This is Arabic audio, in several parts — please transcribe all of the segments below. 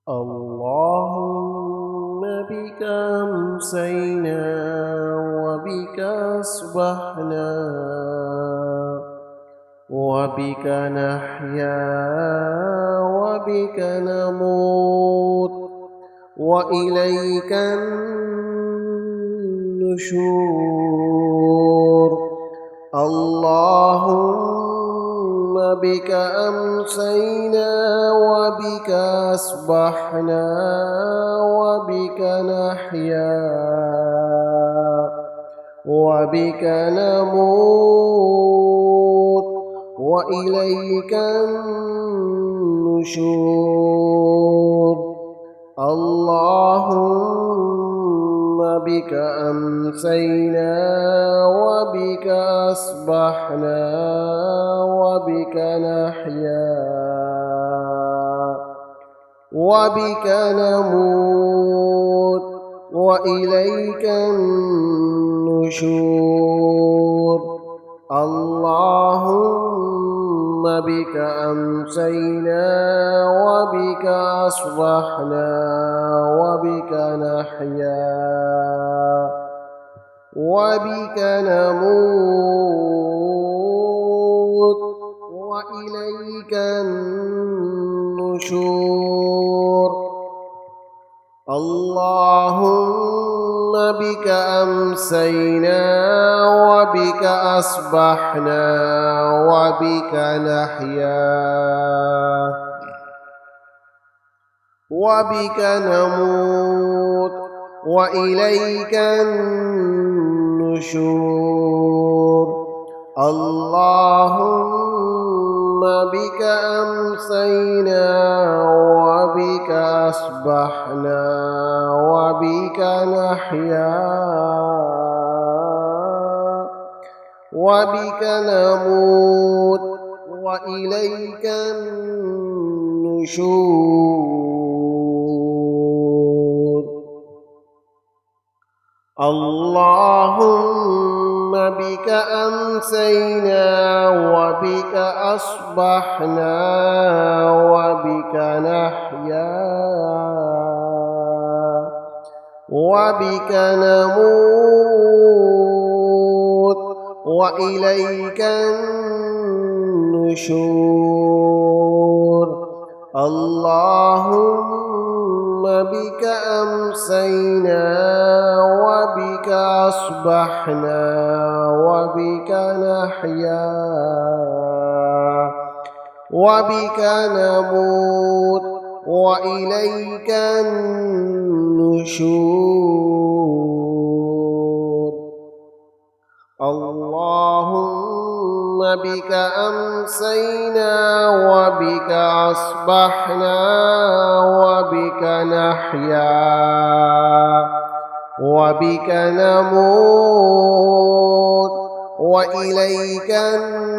اللهم بك أمسينا وبك أصبحنا وبك نحيا وبك نموت وإليك النشور. اللهم بك أمسينا وبك أصبحنا وبك نحيا وبك نموت وإليك النشور. اللهم بك أمسينا وبك أصبحنا وبك نحيا وبك نموت وإليك النشور. اللهم بك أمسينا وبك أصبحنا وبك نحيا وبك نموت وإليك النشور. اللهم بك أمسينا وبك أصبحنا وبك نحيا وبك نموت وإليك النشور. اللهم بك أمسينا وبك أصبحنا وبك نحيا وبك نموت وإليك النشور. اللهم بك أمسينا وبك أصبحنا وبك نحيا وبك نموت وإليك النشور. اللهم بك أمسينا وبك أصبحنا وبك نحيا وبك نموت وإليك النشور. اللهم بك أمسينا وبك أصبحنا وبك نحيا وبك نموت وإليك النشور.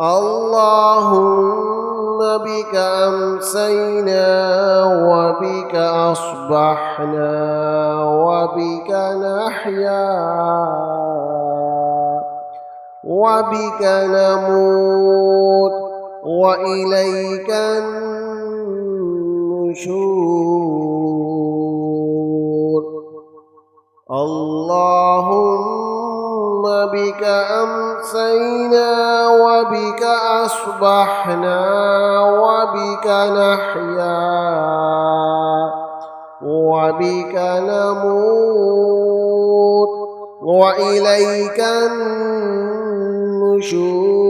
اللهم بك أمسينا وبك أصبحنا وبك نحيا وبك نموت وإليك النشور. اللهم بك أمسينا وبك أصبحنا وبك نحيا وبك نموت وإليك النشور.